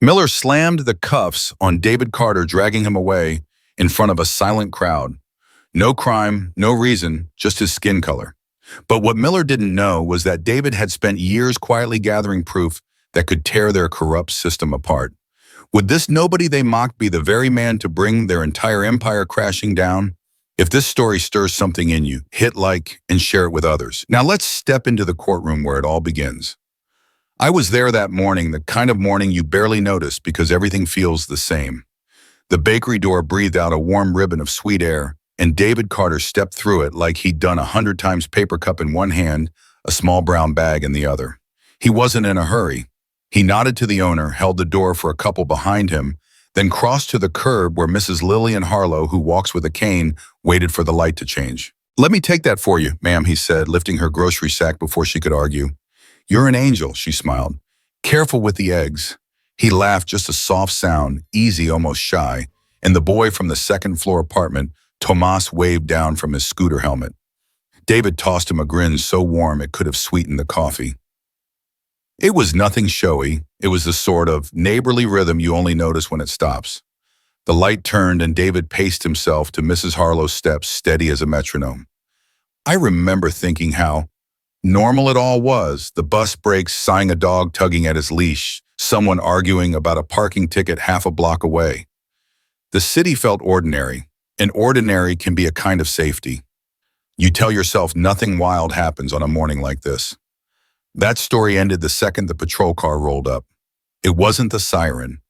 Miller slammed the cuffs on David Carter, dragging him away in front of a silent crowd. No crime, no reason, just his skin color. But what Miller didn't know was that David had spent years quietly gathering proof that could tear their corrupt system apart. Would this nobody they mocked be the very man to bring their entire empire crashing down? If this story stirs something in you, hit like and share it with others. Now let's step into the courtroom where it all begins. I was there that morning, the kind of morning you barely notice because everything feels the same. The bakery door breathed out a warm ribbon of sweet air, and David Carter stepped through it like he'd done 100 times, paper cup in one hand, a small brown bag in the other. He wasn't in a hurry. He nodded to the owner, held the door for a couple behind him, then crossed to the curb where Mrs. Lillian Harlow, who walks with a cane, waited for the light to change. "Let me take that for you, ma'am," he said, lifting her grocery sack before she could argue. "You're an angel," she smiled. "Careful with the eggs." He laughed, just a soft sound, easy, almost shy, and the boy from the second-floor apartment, Tomas, waved down from his scooter helmet. David tossed him a grin so warm it could have sweetened the coffee. It was nothing showy. It was the sort of neighborly rhythm you only notice when it stops. The light turned and David paced himself to Mrs. Harlow's steps, steady as a metronome. I remember thinking how normal it all was, the bus brakes, sighing, a dog tugging at his leash, someone arguing about a parking ticket half a block away. The city felt ordinary, and ordinary can be a kind of safety. You tell yourself nothing wild happens on a morning like this. That story ended the second the patrol car rolled up. It wasn't the siren.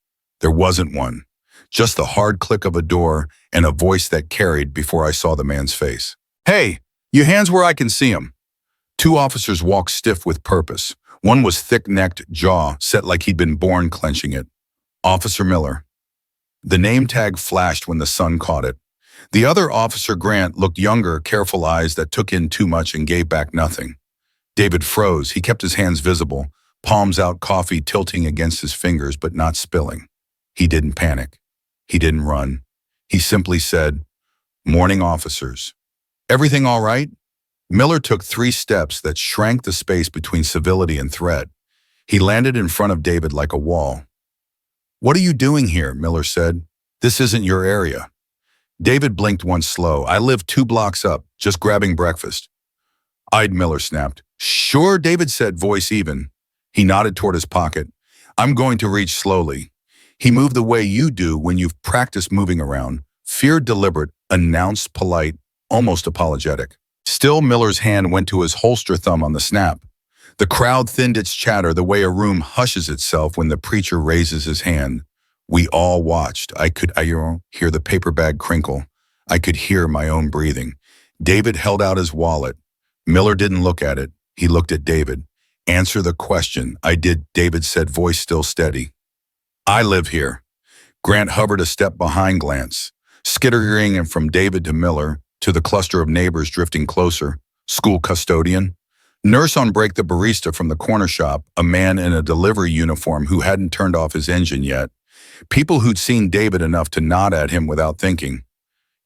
There wasn't one. Just the hard click of a door and a voice that carried before I saw the man's face. "Hey, your hands where I can see 'em." Two officers walked stiff with purpose. One was thick-necked, jaw set like he'd been born clenching it. Officer Miller. The name tag flashed when the sun caught it. The other, Officer Grant, looked younger, careful eyes that took in too much and gave back nothing. David froze. He kept his hands visible, palms out, coffee tilting against his fingers but not spilling. He didn't panic. He didn't run. He simply said, "Morning, officers. Everything all right?" Miller took 3 steps that shrank the space between civility and threat. He landed in front of David like a wall. "What are you doing here?" Miller said. "This isn't your area." David blinked once slow. "I live 2 blocks up, just grabbing breakfast." Miller snapped. "Sure," David said, voice even. He nodded toward his pocket. "I'm going to reach slowly." He moved the way you do when you've practiced moving around. Feared, deliberate, announced, polite, almost apologetic. Still, Miller's hand went to his holster thumb on the snap. The crowd thinned its chatter the way a room hushes itself when the preacher raises his hand. We all watched. I could hear the paper bag crinkle. I could hear my own breathing. David held out his wallet. Miller didn't look at it. He looked at David. "Answer the question." "I did," David said, voice still steady. "I live here." Grant hovered a step behind, glance, skittering from David to Miller, to the cluster of neighbors drifting closer. School custodian, nurse on break, the barista from the corner shop, a man in a delivery uniform who hadn't turned off his engine yet. People who'd seen David enough to nod at him without thinking.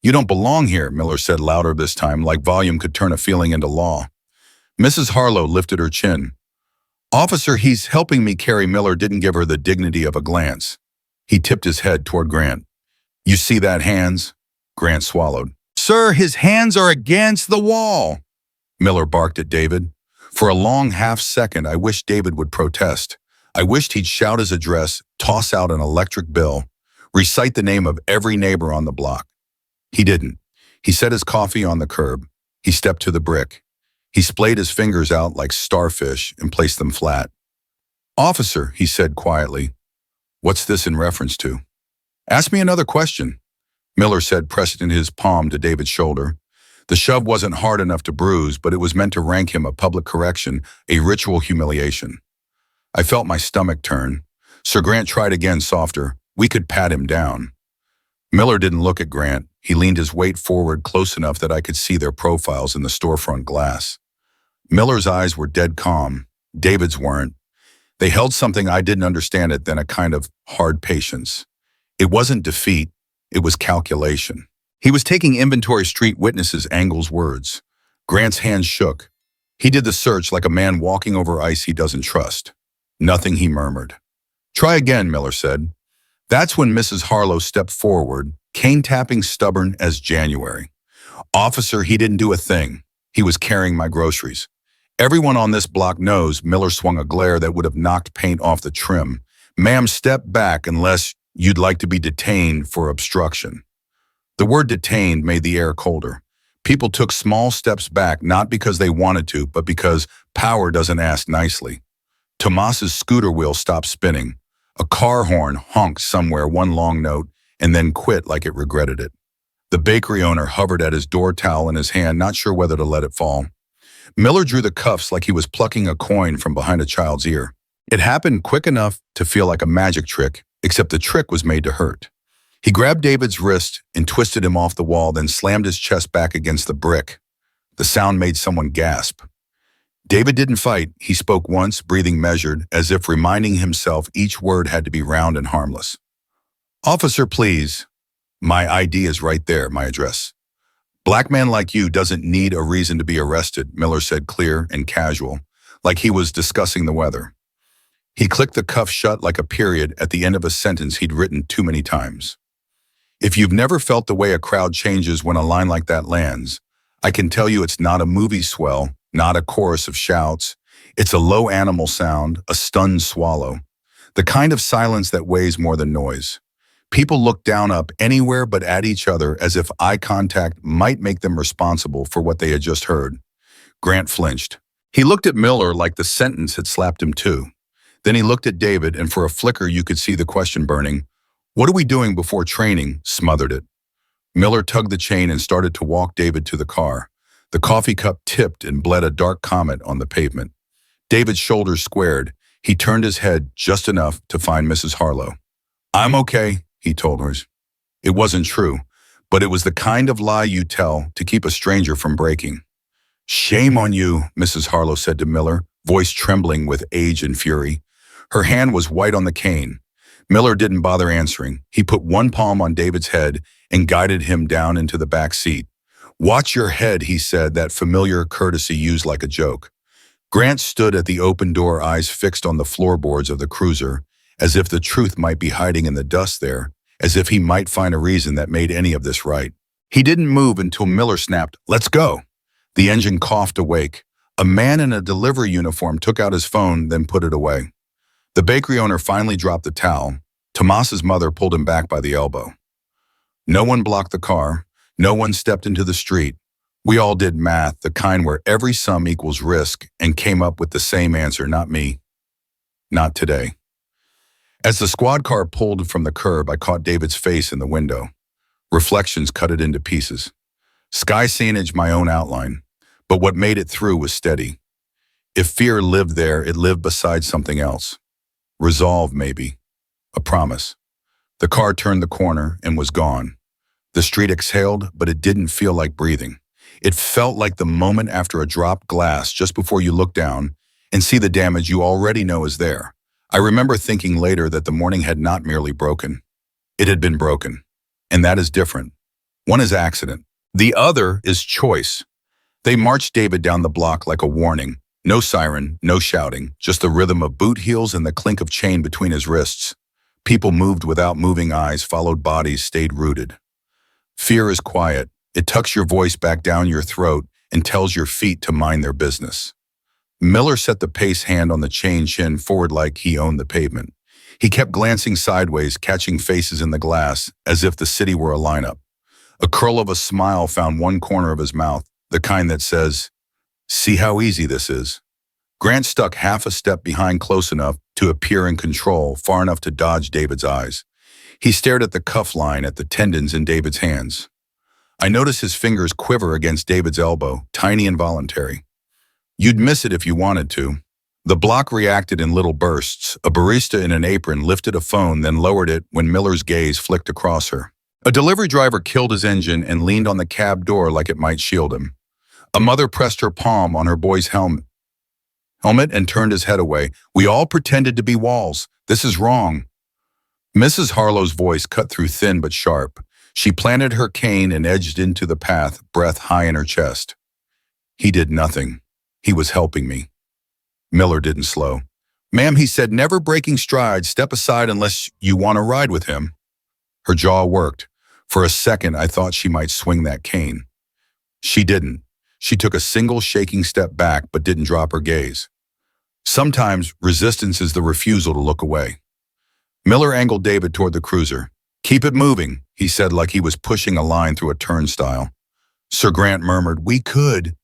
"You don't belong here," Miller said louder this time, like volume could turn a feeling into law. Mrs. Harlow lifted her chin. "Officer, he's helping me carry." Miller didn't give her the dignity of a glance. He tipped his head toward Grant. "You see that hands?" Grant swallowed. "Sir, his hands are against the wall." Miller barked at David. For a long half-second, I wished David would protest. I wished he'd shout his address, toss out an electric bill, recite the name of every neighbor on the block. He didn't. He set his coffee on the curb. He stepped to the brick. He splayed his fingers out like starfish and placed them flat. "Officer," he said quietly, "what's this in reference to?" "Ask me another question," Miller said, pressing his palm to David's shoulder. The shove wasn't hard enough to bruise, but it was meant to rank him a public correction, a ritual humiliation. I felt my stomach turn. Sir Grant tried again, softer. "We could pat him down." Miller didn't look at Grant. He leaned his weight forward close enough that I could see their profiles in the storefront glass. Miller's eyes were dead calm. David's weren't. They held something I didn't understand it then, a kind of hard patience. It wasn't defeat. It was calculation. He was taking inventory, street witnesses, angles, words. Grant's hands shook. He did the search like a man walking over ice he doesn't trust. Nothing, he murmured. Try again, Miller said. That's when Mrs. Harlow stepped forward, cane tapping stubborn as January. Officer, he didn't do a thing. He was carrying my groceries. Everyone on this block knows. Miller swung a glare that would have knocked paint off the trim. Ma'am, step back unless you'd like to be detained for obstruction. The word detained made the air colder. People took small steps back, not because they wanted to, but because power doesn't ask nicely. Tomas's scooter wheel stopped spinning. A car horn honked somewhere one long note and then quit like it regretted it. The bakery owner hovered at his door towel in his hand, not sure whether to let it fall. Miller drew the cuffs like he was plucking a coin from behind a child's ear. It happened quick enough to feel like a magic trick, except the trick was made to hurt. He grabbed David's wrist and twisted him off the wall, then slammed his chest back against the brick. The sound made someone gasp. David didn't fight. He spoke once, breathing measured, as if reminding himself each word had to be round and harmless. Officer, please. My ID is right there, my address. Black man like you doesn't need a reason to be arrested, Miller said, clear and casual, like he was discussing the weather. He clicked the cuff shut like a period at the end of a sentence he'd written too many times. If you've never felt the way a crowd changes when a line like that lands, I can tell you it's not a movie swell, not a chorus of shouts. It's a low animal sound, a stunned swallow. The kind of silence that weighs more than noise. People look down up anywhere but at each other as if eye contact might make them responsible for what they had just heard. Grant flinched. He looked at Miller like the sentence had slapped him too. Then he looked at David, and for a flicker you could see the question burning. What are we doing before training? Smothered it. Miller tugged the chain and started to walk David to the car. The coffee cup tipped and bled a dark comet on the pavement. David's shoulders squared. He turned his head just enough to find Mrs. Harlow. I'm okay, he told her. It wasn't true, but it was the kind of lie you tell to keep a stranger from breaking. Shame on you, Mrs. Harlow said to Miller, voice trembling with age and fury. Her hand was white on the cane. Miller didn't bother answering. He put one palm on David's head and guided him down into the back seat. Watch your head, he said, that familiar courtesy used like a joke. Grant stood at the open door, eyes fixed on the floorboards of the cruiser, as if the truth might be hiding in the dust there, as if he might find a reason that made any of this right. He didn't move until Miller snapped, "Let's go." The engine coughed awake. A man in a delivery uniform took out his phone, then put it away. The bakery owner finally dropped the towel. Tomas's mother pulled him back by the elbow. No one blocked the car. No one stepped into the street. We all did math, the kind where every sum equals risk, and came up with the same answer, not me. Not today. As the squad car pulled from the curb, I caught David's face in the window. Reflections cut it into pieces. Sky sandaged my own outline, but what made it through was steady. If fear lived there, it lived beside something else. Resolve, maybe. A promise. The car turned the corner and was gone. The street exhaled, but it didn't feel like breathing. It felt like the moment after a dropped glass just before you look down and see the damage you already know is there. I remember thinking later that the morning had not merely broken. It had been broken. And that is different. One is accident. The other is choice. They marched David down the block like a warning. No siren, no shouting, just the rhythm of boot heels and the clink of chain between his wrists. People moved without moving eyes, followed bodies, stayed rooted. Fear is quiet. It tucks your voice back down your throat and tells your feet to mind their business. Miller set the pace hand on the chain chin forward like he owned the pavement. He kept glancing sideways, catching faces in the glass, as if the city were a lineup. A curl of a smile found one corner of his mouth, the kind that says, "See how easy this is." Grant stuck half a step behind close enough to appear in control, far enough to dodge David's eyes. He stared at the cuff line, at the tendons in David's hands. I noticed his fingers quiver against David's elbow, tiny and voluntary. You'd miss it if you wanted to. The block reacted in little bursts. A barista in an apron lifted a phone, then lowered it when Miller's gaze flicked across her. A delivery driver killed his engine and leaned on the cab door like it might shield him. A mother pressed her palm on her boy's helmet and turned his head away. We all pretended to be walls. This is wrong. Mrs. Harlow's voice cut through thin but sharp. She planted her cane and edged into the path, breath high in her chest. He did nothing. He was helping me. Miller didn't slow. Ma'am, he said, never breaking stride. Step aside unless you want to ride with him. Her jaw worked. For a second, I thought she might swing that cane. She didn't. She took a single shaking step back but didn't drop her gaze. Sometimes resistance is the refusal to look away. Miller angled David toward the cruiser. Keep it moving, he said like he was pushing a line through a turnstile. Sir Grant murmured, we could.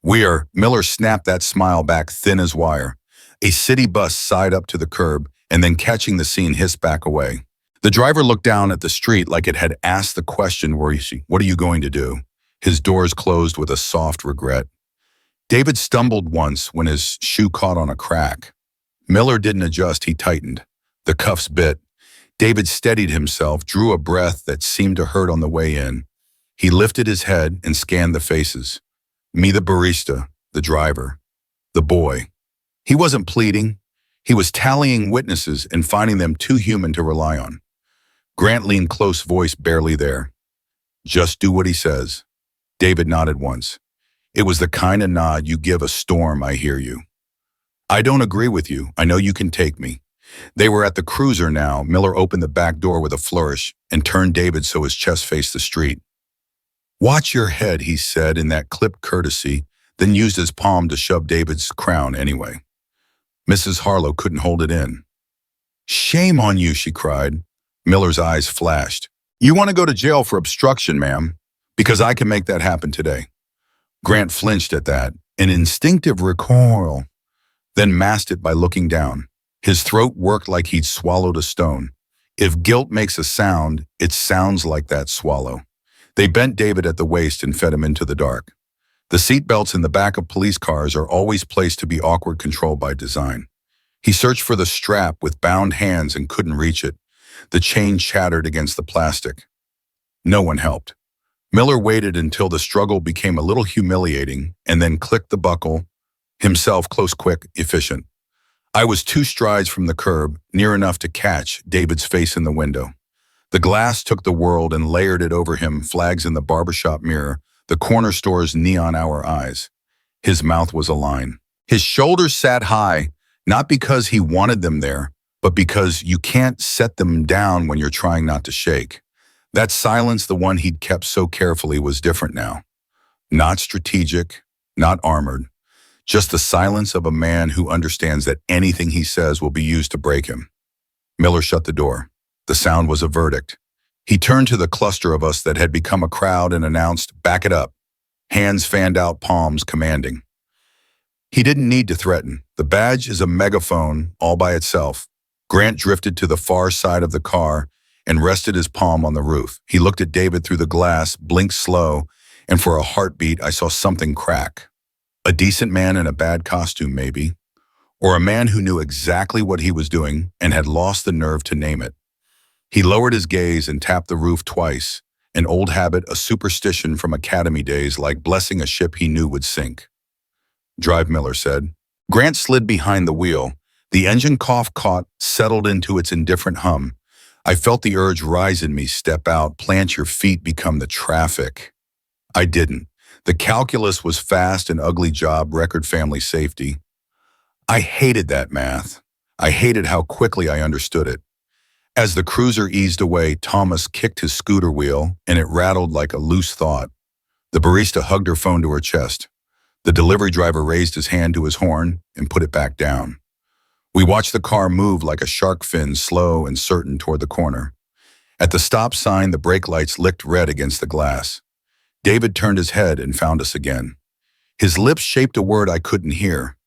Miller snapped that smile back thin as wire. A city bus sighed up to the curb and then catching the scene hissed back away. The driver looked down at the street like it had asked the question, what are you going to do? His doors closed with a soft regret. David stumbled once when his shoe caught on a crack. Miller didn't adjust, he tightened. The cuffs bit. David steadied himself, drew a breath that seemed to hurt on the way in. He lifted his head and scanned the faces. Me, the barista, the driver, the boy. He wasn't pleading. He was tallying witnesses and finding them too human to rely on. Grant leaned close, voice barely there. Just do what he says. David nodded once. It was the kind of nod you give a storm, I hear you. I don't agree with you. I know you can take me. They were at the cruiser now. Miller opened the back door with a flourish and turned David so his chest faced the street. Watch your head, he said in that clipped courtesy, then used his palm to shove David's crown anyway. Mrs. Harlow couldn't hold it in. Shame on you, she cried. Miller's eyes flashed. You want to go to jail for obstruction, ma'am? Because I can make that happen today. Grant flinched at that, an instinctive recoil, then masked it by looking down. His throat worked like he'd swallowed a stone. If guilt makes a sound, it sounds like that swallow. They bent David at the waist and fed him into the dark. The seatbelts in the back of police cars are always placed to be awkward control by design. He searched for the strap with bound hands and couldn't reach it. The chain chattered against the plastic. No one helped. Miller waited until the struggle became a little humiliating and then clicked the buckle, himself close, quick, efficient. I was 2 strides from the curb, near enough to catch David's face in the window. The glass took the world and layered it over him, flags in the barbershop mirror, the corner store's neon hour eyes. His mouth was a line. His shoulders sat high, not because he wanted them there, but because you can't set them down when you're trying not to shake. That silence, the one he'd kept so carefully, was different now. Not strategic, not armored. Just the silence of a man who understands that anything he says will be used to break him. Miller shut the door. The sound was a verdict. He turned to the cluster of us that had become a crowd and announced, "Back it up." Hands fanned out, palms commanding. He didn't need to threaten. The badge is a megaphone all by itself. Grant drifted to the far side of the car and rested his palm on the roof. He looked at David through the glass, blinked slow, and for a heartbeat I saw something crack. A decent man in a bad costume, maybe. Or a man who knew exactly what he was doing and had lost the nerve to name it. He lowered his gaze and tapped the roof twice, an old habit, a superstition from academy days, like blessing a ship he knew would sink. "Drive," Miller said. Grant slid behind the wheel. The engine cough caught, settled into its indifferent hum. I felt the urge rise in me, step out, plant your feet, become the traffic. I didn't. The calculus was fast and ugly, job, record, family, safety. I hated that math. I hated how quickly I understood it. As the cruiser eased away, Thomas kicked his scooter wheel, and it rattled like a loose thought. The barista hugged her phone to her chest. The delivery driver raised his hand to his horn and put it back down. We watched the car move like a shark fin, slow and certain toward the corner. At the stop sign, the brake lights licked red against the glass. David turned his head and found us again. His lips shaped a word I couldn't hear.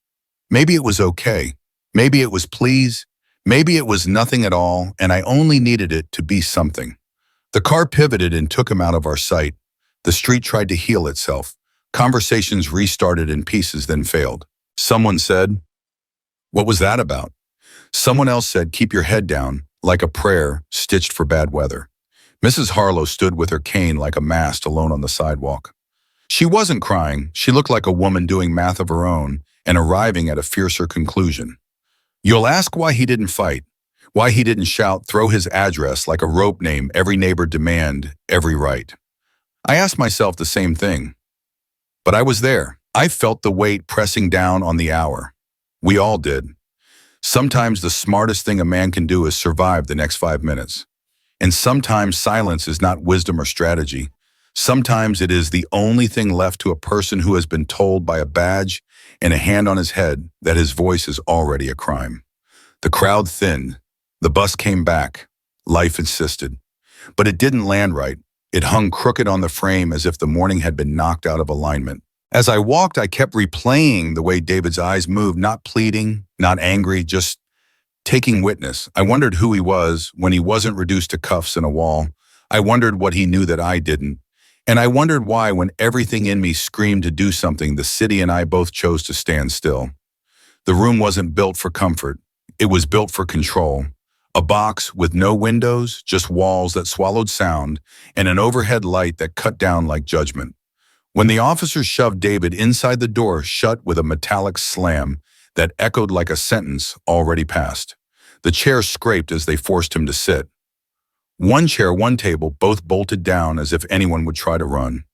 Maybe it was okay. Maybe it was please. Maybe it was nothing at all, and I only needed it to be something. The car pivoted and took him out of our sight. The street tried to heal itself. Conversations restarted in pieces, then failed. Someone said, "What was that about?" Someone else said, "Keep your head down," like a prayer stitched for bad weather. Mrs. Harlow stood with her cane like a mast alone on the sidewalk. She wasn't crying. She looked like a woman doing math of her own and arriving at a fiercer conclusion. You'll ask why he didn't fight, why he didn't shout, throw his address like a rope name, every neighbor demand, every right. I asked myself the same thing. But I was there. I felt the weight pressing down on the hour. We all did. Sometimes the smartest thing a man can do is survive the next 5 minutes. And sometimes silence is not wisdom or strategy. Sometimes it is the only thing left to a person who has been told by a badge and a hand on his head that his voice is already a crime. The crowd thinned. The bus came back. Life insisted. But it didn't land right. It hung crooked on the frame as if the morning had been knocked out of alignment. As I walked, I kept replaying the way David's eyes moved, not pleading, not angry, just taking witness. I wondered who he was when he wasn't reduced to cuffs and a wall. I wondered what he knew that I didn't. And I wondered why, when everything in me screamed to do something, the city and I both chose to stand still. The room wasn't built for comfort. It was built for control. A box with no windows, just walls that swallowed sound, and an overhead light that cut down like judgment. When the officer shoved David inside, the door shut with a metallic slam that echoed like a sentence already passed. The chairs scraped as they forced him to sit. One chair, one table, both bolted down as if anyone would try to run.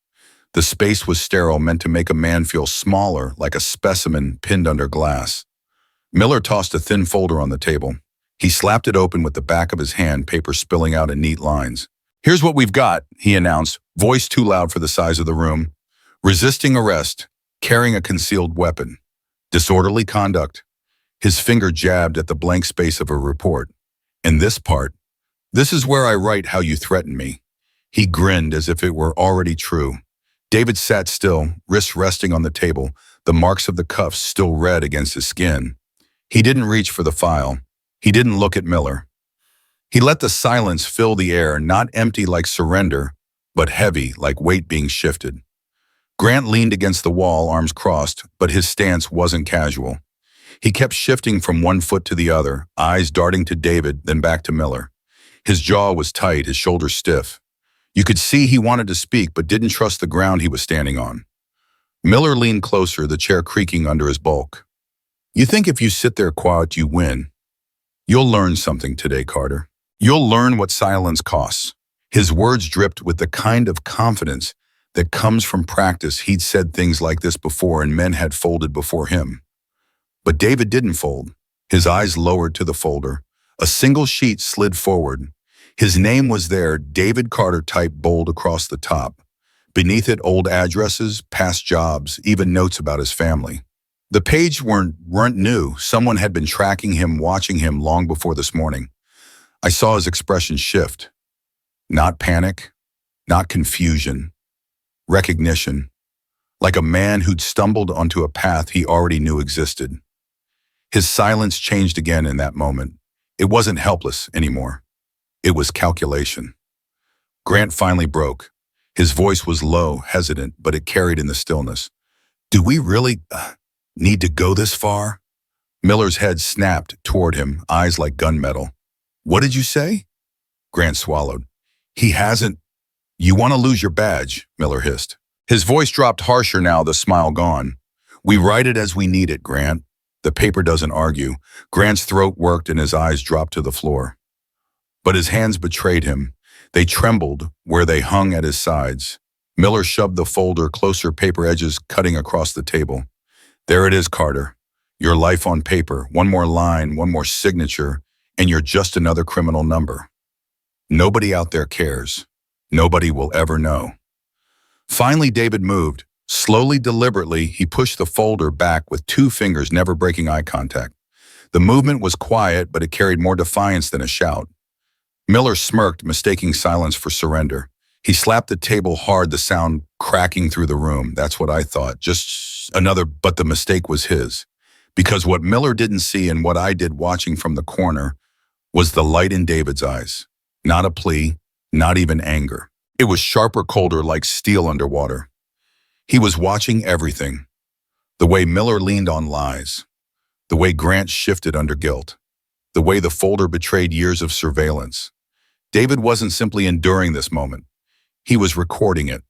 The space was sterile, meant to make a man feel smaller, like a specimen pinned under glass. Miller tossed a thin folder on the table. He slapped it open with the back of his hand, paper spilling out in neat lines. "Here's what we've got," he announced, voice too loud for the size of the room. "Resisting arrest, carrying a concealed weapon, disorderly conduct." His finger jabbed at the blank space of a report. "And this part, this is where I write how you threaten me." He grinned as if it were already true. David sat still, wrists resting on the table, the marks of the cuffs still red against his skin. He didn't reach for the file. He didn't look at Miller. He let the silence fill the air, not empty like surrender, but heavy like weight being shifted. Grant leaned against the wall, arms crossed, but his stance wasn't casual. He kept shifting from one foot to the other, eyes darting to David, then back to Miller. His jaw was tight, his shoulders stiff. You could see he wanted to speak, but didn't trust the ground he was standing on. Miller leaned closer, the chair creaking under his bulk. "You think if you sit there quiet, you win? You'll learn something today, Carter. You'll learn what silence costs." His words dripped with the kind of confidence that comes from practice. He'd said things like this before, and men had folded before him. But David didn't fold. His eyes lowered to the folder. A single sheet slid forward. His name was there, David Carter, typed bold across the top. Beneath it, old addresses, past jobs, even notes about his family. The pages weren't new. Someone had been tracking him, watching him long before this morning. I saw his expression shift. Not panic, not confusion. Recognition. Like a man who'd stumbled onto a path he already knew existed. His silence changed again in that moment. It wasn't helpless anymore. It was calculation. Grant finally broke. His voice was low, hesitant, but it carried in the stillness. "Do we really need to go this far?" Miller's head snapped toward him, eyes like gunmetal. "What did you say?" Grant swallowed. "He hasn't." "You want to lose your badge," Miller hissed. His voice dropped harsher now, the smile gone. "We write it as we need it, Grant. The paper doesn't argue." Grant's throat worked and his eyes dropped to the floor. But his hands betrayed him. They trembled where they hung at his sides. Miller shoved the folder closer, paper edges cutting across the table. "There it is, Carter. Your life on paper. One more line, one more signature, and you're just another criminal number. Nobody out there cares. Nobody will ever know." Finally, David moved. Slowly, deliberately, he pushed the folder back with 2 fingers, never breaking eye contact. The movement was quiet, but it carried more defiance than a shout. Miller smirked, mistaking silence for surrender. He slapped the table hard, the sound cracking through the room. "That's what I thought. Just another," but the mistake was his. Because what Miller didn't see, and what I did watching from the corner, was the light in David's eyes. Not a plea, not even anger. It was sharper, colder, like steel underwater. He was watching everything. The way Miller leaned on lies. The way Grant shifted under guilt. The way the folder betrayed years of surveillance. David wasn't simply enduring this moment. He was recording it.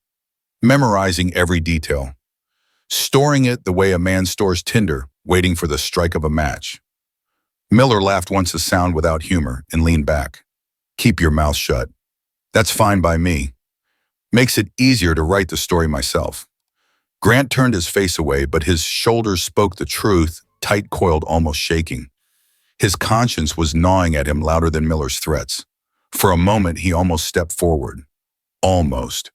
Memorizing every detail. Storing it the way a man stores tinder, waiting for the strike of a match. Miller laughed once, a sound without humor, and leaned back. "Keep your mouth shut. That's fine by me. Makes it easier to write the story myself." Grant turned his face away, but his shoulders spoke the truth, tight coiled, almost shaking. His conscience was gnawing at him louder than Miller's threats. For a moment, he almost stepped forward. Almost.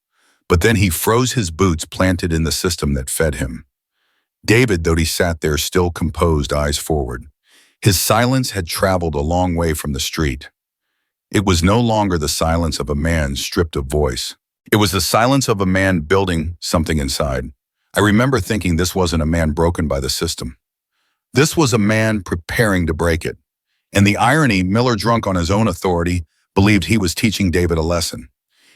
But then he froze, his boots planted in the system that fed him. David, though he sat there still composed, eyes forward. His silence had traveled a long way from the street. It was no longer the silence of a man stripped of voice. It was the silence of a man building something inside. I remember thinking this wasn't a man broken by the system. This was a man preparing to break it. And the irony, Miller, drunk on his own authority, believed he was teaching David a lesson.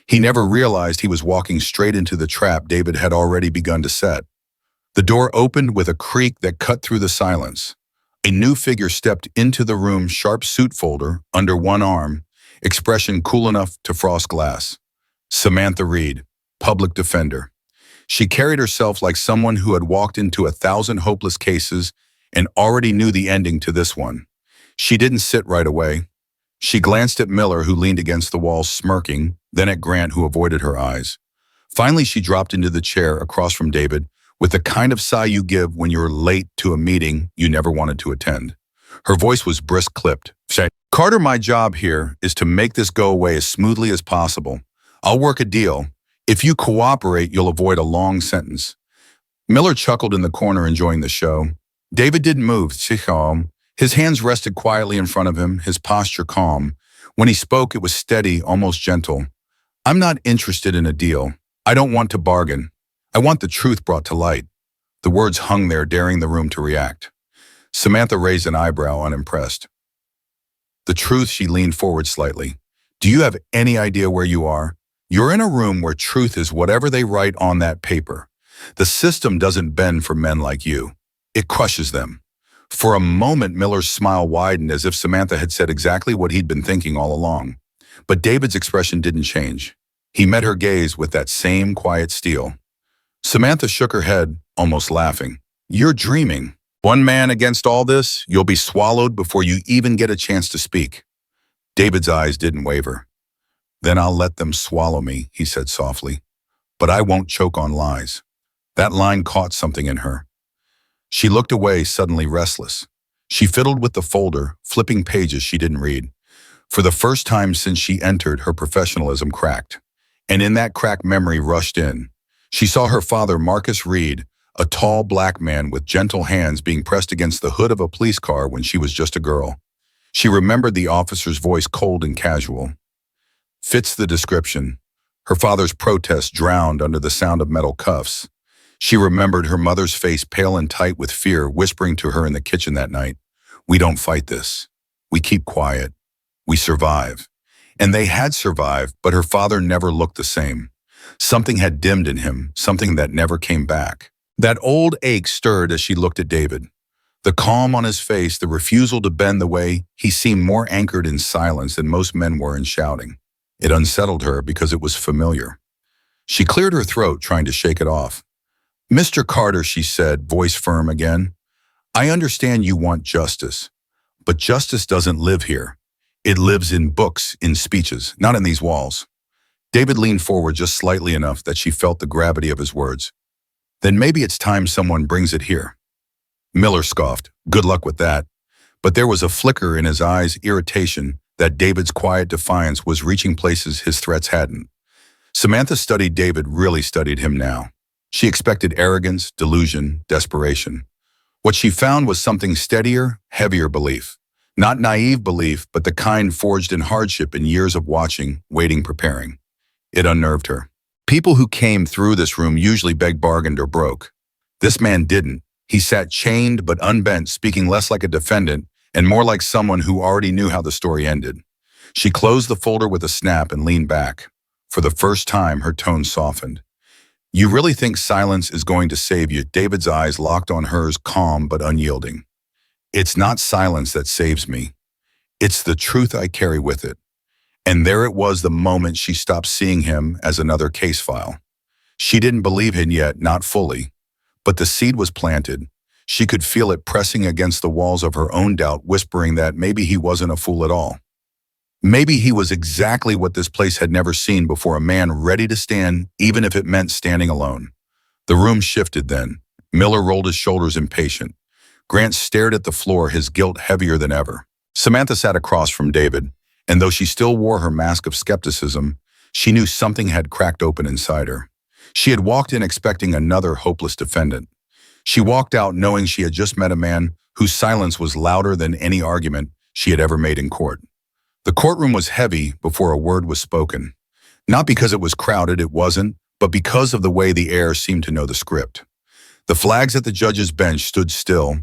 He never realized he was walking straight into the trap David had already begun to set. The door opened with a creak that cut through the silence. A new figure stepped into the room, sharp suit folder under one arm, expression cool enough to frost glass. Samantha Reed, public defender. She carried herself like someone who had walked into 1,000 hopeless cases and already knew the ending to this one. She didn't sit right away. She glanced at Miller, who leaned against the wall smirking, then at Grant, who avoided her eyes. Finally, she dropped into the chair across from David with the kind of sigh you give when you're late to a meeting you never wanted to attend. Her voice was brisk, clipped. "Carter, my job here is to make this go away as smoothly as possible. I'll work a deal. If you cooperate, you'll avoid a long sentence." Miller chuckled in the corner, enjoying the show. David didn't move. His hands rested quietly in front of him, his posture calm. When he spoke, it was steady, almost gentle. "I'm not interested in a deal. I don't want to bargain. I want the truth brought to light." The words hung there, daring the room to react. Samantha raised an eyebrow, unimpressed. "The truth?" She leaned forward slightly. "Do you have any idea where you are? You're in a room where truth is whatever they write on that paper. The system doesn't bend for men like you. It crushes them." For a moment, Miller's smile widened, as if Samantha had said exactly what he'd been thinking all along. But David's expression didn't change. He met her gaze with that same quiet steel. Samantha shook her head, almost laughing. "You're dreaming. One man against all this, you'll be swallowed before you even get a chance to speak." David's eyes didn't waver. "Then I'll let them swallow me," he said softly. "But I won't choke on lies." That line caught something in her. She looked away, suddenly restless. She fiddled with the folder, flipping pages she didn't read. For the first time since she entered, her professionalism cracked. And in that crack, memory rushed in. She saw her father, Marcus Reed, a tall black man with gentle hands, being pressed against the hood of a police car when she was just a girl. She remembered the officer's voice, cold and casual. "Fits the description." Her father's protest drowned under the sound of metal cuffs. She remembered her mother's face, pale and tight with fear, whispering to her in the kitchen that night, "We don't fight this. We keep quiet. We survive." And they had survived, but her father never looked the same. Something had dimmed in him, something that never came back. That old ache stirred as she looked at David. The calm on his face, the refusal to bend, the way he seemed more anchored in silence than most men were in shouting. It unsettled her because it was familiar. She cleared her throat, trying to shake it off. "Mr. Carter," she said, voice firm again, "I understand you want justice, but justice doesn't live here. It lives in books, in speeches, not in these walls." David leaned forward just slightly enough that she felt the gravity of his words. "Then maybe it's time someone brings it here." Miller scoffed. "Good luck with that." But there was a flicker in his eyes, irritation, that David's quiet defiance was reaching places his threats hadn't. Samantha studied David, really studied him now. She expected arrogance, delusion, desperation. What she found was something steadier, heavier belief. Not naive belief, but the kind forged in hardship and years of watching, waiting, preparing. It unnerved her. People who came through this room usually begged, bargained, or broke. This man didn't. He sat chained but unbent, speaking less like a defendant and more like someone who already knew how the story ended. She closed the folder with a snap and leaned back. For the first time, her tone softened. "You really think silence is going to save you?" David's eyes locked on hers, calm but unyielding. "It's not silence that saves me. It's the truth I carry with it." And there it was, the moment she stopped seeing him as another case file. She didn't believe him yet, not fully. But the seed was planted. She could feel it pressing against the walls of her own doubt, whispering that maybe he wasn't a fool at all. Maybe he was exactly what this place had never seen before, a man ready to stand, even if it meant standing alone. The room shifted then. Miller rolled his shoulders, impatient. Grant stared at the floor, his guilt heavier than ever. Samantha sat across from David, and though she still wore her mask of skepticism, she knew something had cracked open inside her. She had walked in expecting another hopeless defendant. She walked out knowing she had just met a man whose silence was louder than any argument she had ever made in court. The courtroom was heavy before a word was spoken. Not because it was crowded, it wasn't, but because of the way the air seemed to know the script. The flags at the judge's bench stood still.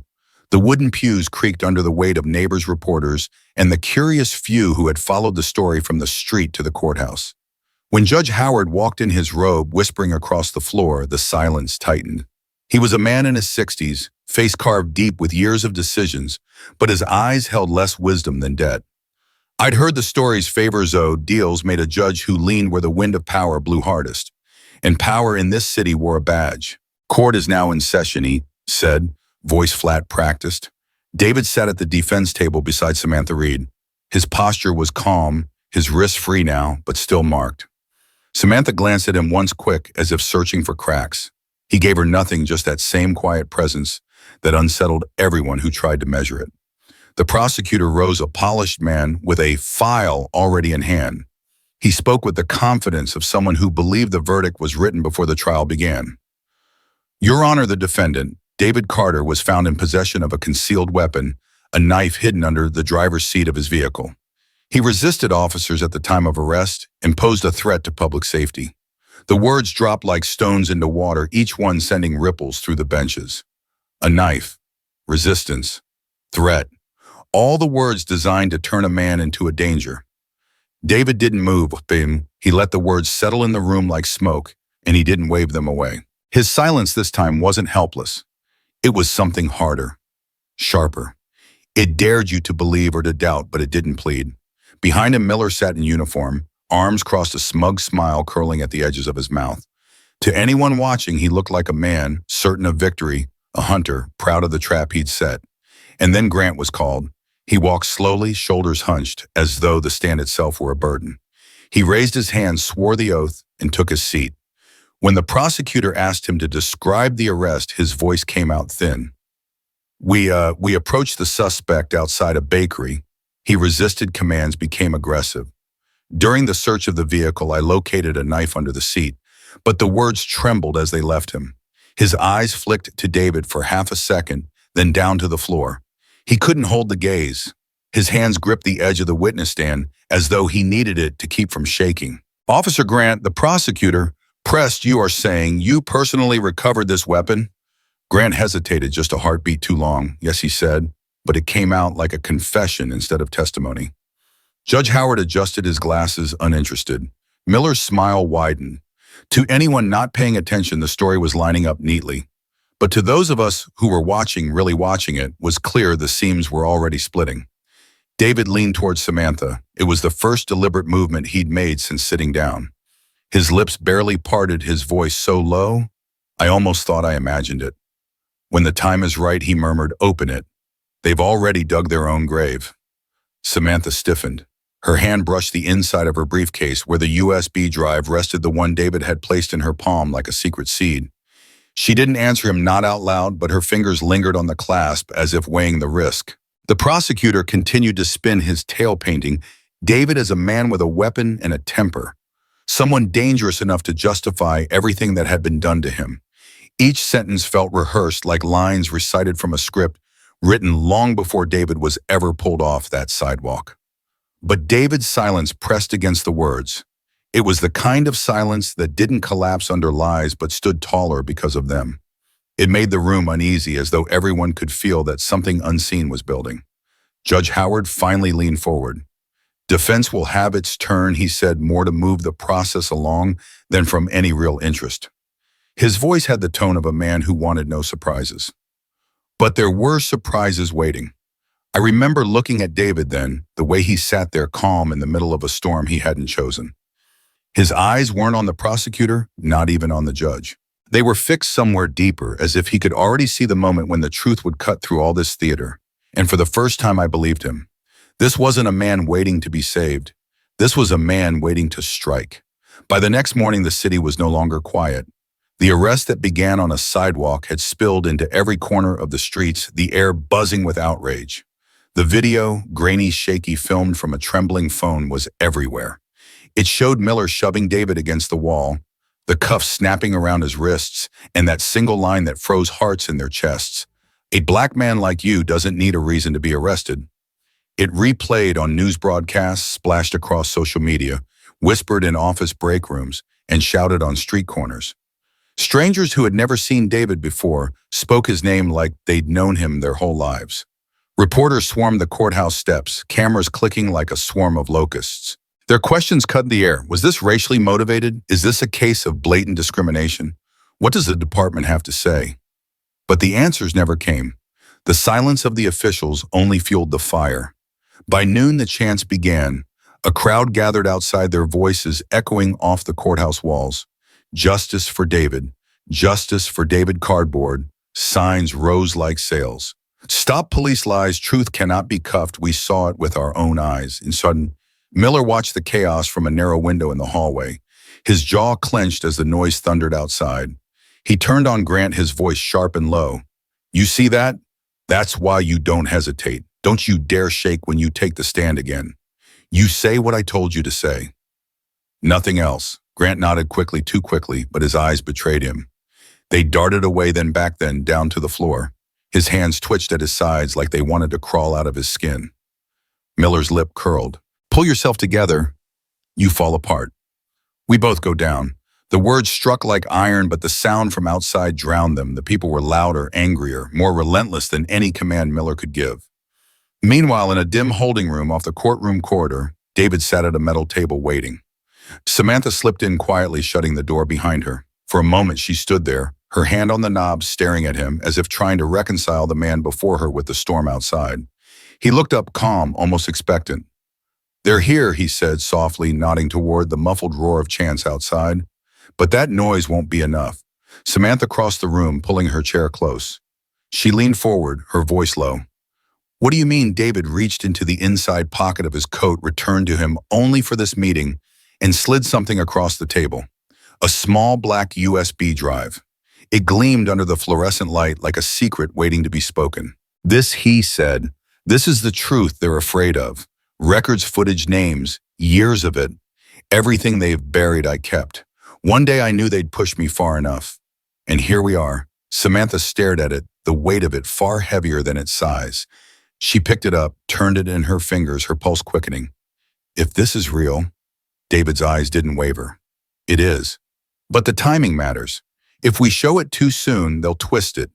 The wooden pews creaked under the weight of neighbors' reporters and the curious few who had followed the story from the street to the courthouse. When Judge Howard walked in his robe, whispering across the floor, the silence tightened. He was a man in his 60s, face carved deep with years of decisions, but his eyes held less wisdom than debt. I'd heard the stories favors owed deals made a judge who leaned where the wind of power blew hardest. And power in this city wore a badge. Court is now in session, he said, voice flat, practiced. David sat at the defense table beside Samantha Reed. His posture was calm, his wrists free now, but still marked. Samantha glanced at him once quick, as if searching for cracks. He gave her nothing, just that same quiet presence that unsettled everyone who tried to measure it. The prosecutor rose, a polished man with a file already in hand. He spoke with the confidence of someone who believed the verdict was written before the trial began. Your Honor, the defendant, David Carter, was found in possession of a concealed weapon, a knife hidden under the driver's seat of his vehicle. He resisted officers at the time of arrest and posed a threat to public safety. The words dropped like stones into water, each one sending ripples through the benches. A knife, resistance, threat. All the words designed to turn a man into a danger. David didn't move. He let the words settle in the room like smoke, and he didn't wave them away. His silence this time wasn't helpless. It was something harder, sharper. It dared you to believe or to doubt, but it didn't plead. Behind him, Miller sat in uniform, arms crossed, a smug smile curling at the edges of his mouth. To anyone watching, he looked like a man, certain of victory, a hunter, proud of the trap he'd set. And then Grant was called. He walked slowly, shoulders hunched, as though the stand itself were a burden. He raised his hand, swore the oath, and took his seat. When the prosecutor asked him to describe the arrest, his voice came out thin. We approached the suspect outside a bakery. He resisted commands, became aggressive. During the search of the vehicle, I located a knife under the seat, but the words trembled as they left him. His eyes flicked to David for half a second, then down to the floor. He couldn't hold the gaze. His hands gripped the edge of the witness stand as though he needed it to keep from shaking. Officer Grant, the prosecutor, pressed, you are saying you personally recovered this weapon? Grant hesitated, just a heartbeat too long. Yes, he said, but it came out like a confession instead of testimony. Judge Howard adjusted his glasses, uninterested. Miller's smile widened. To anyone not paying attention, the story was lining up neatly. But to those of us who were watching, really watching it, was clear the seams were already splitting. David leaned towards Samantha. It was the first deliberate movement he'd made since sitting down. His lips barely parted, his voice so low, I almost thought I imagined it. When the time is right, he murmured, open it. They've already dug their own grave. Samantha stiffened. Her hand brushed the inside of her briefcase where the USB drive rested, the one David had placed in her palm like a secret seed. She didn't answer him, not out loud, but her fingers lingered on the clasp as if weighing the risk. The prosecutor continued to spin his tale, painting David as a man with a weapon and a temper. Someone dangerous enough to justify everything that had been done to him. Each sentence felt rehearsed, like lines recited from a script written long before David was ever pulled off that sidewalk. But David's silence pressed against the words. It was the kind of silence that didn't collapse under lies but stood taller because of them. It made the room uneasy, as though everyone could feel that something unseen was building. Judge Howard finally leaned forward. Defense will have its turn, he said, more to move the process along than from any real interest. His voice had the tone of a man who wanted no surprises. But there were surprises waiting. I remember looking at David then, the way he sat there calm in the middle of a storm he hadn't chosen. His eyes weren't on the prosecutor, not even on the judge. They were fixed somewhere deeper, as if he could already see the moment when the truth would cut through all this theater. And for the first time, I believed him. This wasn't a man waiting to be saved. This was a man waiting to strike. By the next morning, the city was no longer quiet. The arrest that began on a sidewalk had spilled into every corner of the streets, the air buzzing with outrage. The video, grainy, shaky, filmed from a trembling phone, was everywhere. It showed Miller shoving David against the wall, the cuffs snapping around his wrists, and that single line that froze hearts in their chests. "A black man like you doesn't need a reason to be arrested." It replayed on news broadcasts, splashed across social media, whispered in office break rooms, and shouted on street corners. Strangers who had never seen David before spoke his name like they'd known him their whole lives. Reporters swarmed the courthouse steps, cameras clicking like a swarm of locusts. Their questions cut the air. Was this racially motivated? Is this a case of blatant discrimination? What does the department have to say? But the answers never came. The silence of the officials only fueled the fire. By noon, the chants began. A crowd gathered outside, their voices echoing off the courthouse walls. "Justice for David. Justice for David Cardboard." Signs rose like sails. "Stop police lies. Truth cannot be cuffed. We saw it with our own eyes." In sudden, Miller watched the chaos from a narrow window in the hallway. His jaw clenched as the noise thundered outside. He turned on Grant, his voice sharp and low. "You see that? That's why you don't hesitate. Don't you dare shake when you take the stand again. You say what I told you to say." "Nothing else." Grant nodded quickly, too quickly, but his eyes betrayed him. They darted away, then down to the floor. His hands twitched at his sides like they wanted to crawl out of his skin. Miller's lip curled. "Pull yourself together. You fall apart." "We both go down." The words struck like iron, but the sound from outside drowned them. The people were louder, angrier, more relentless than any command Miller could give. Meanwhile, in a dim holding room off the courtroom corridor, David sat at a metal table waiting. Samantha slipped in quietly, shutting the door behind her. For a moment she stood there, her hand on the knob, staring at him as if trying to reconcile the man before her with the storm outside. He looked up, calm, almost expectant. "They're here," he said softly, nodding toward the muffled roar of chants outside. "But that noise won't be enough." Samantha crossed the room, pulling her chair close. She leaned forward, her voice low. "What do you mean?" David reached into the inside pocket of his coat, returned to him only for this meeting, and slid something across the table. A small black USB drive. It gleamed under the fluorescent light like a secret waiting to be spoken. "This," he said, "this is the truth they're afraid of. Records, footage, names, years of it. Everything they've buried I kept. One day I knew they'd push me far enough. And here we are." Samantha stared at it, the weight of it far heavier than its size. She picked it up, turned it in her fingers, her pulse quickening. "If this is real," David's eyes didn't waver. "It is. But the timing matters. If we show it too soon, they'll twist it.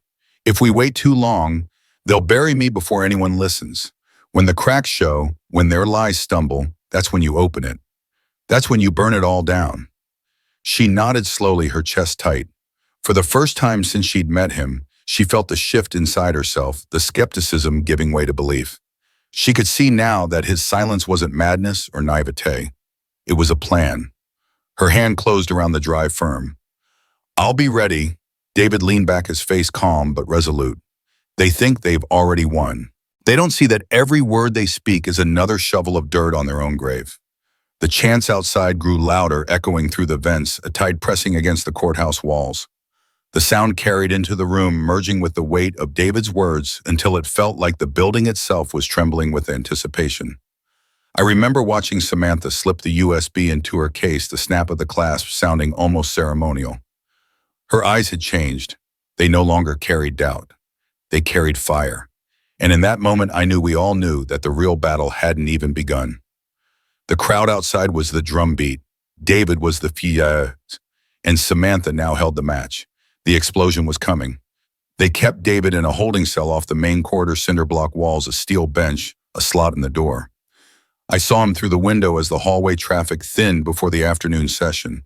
If we wait too long, they'll bury me before anyone listens. When the cracks show, when their lies stumble, that's when you open it. That's when you burn it all down." She nodded slowly, her chest tight. For the first time since she'd met him, she felt the shift inside herself, the skepticism giving way to belief. She could see now that his silence wasn't madness or naivete. It was a plan. Her hand closed around the drive firm. "I'll be ready." David leaned back, his face calm but resolute. They think they've already won. They don't see that every word they speak is another shovel of dirt on their own grave. The chants outside grew louder, echoing through the vents, a tide pressing against the courthouse walls. The sound carried into the room, merging with the weight of David's words until it felt like the building itself was trembling with anticipation. I remember watching Samantha slip the USB into her case, the snap of the clasp sounding almost ceremonial. Her eyes had changed. They no longer carried doubt. They carried fire. And in that moment, I knew we all knew that the real battle hadn't even begun. The crowd outside was the drumbeat. David was the fierce, and Samantha now held the match. The explosion was coming. They kept David in a holding cell off the main corridor, cinder block walls, a steel bench, a slot in the door. I saw him through the window as the hallway traffic thinned before the afternoon session.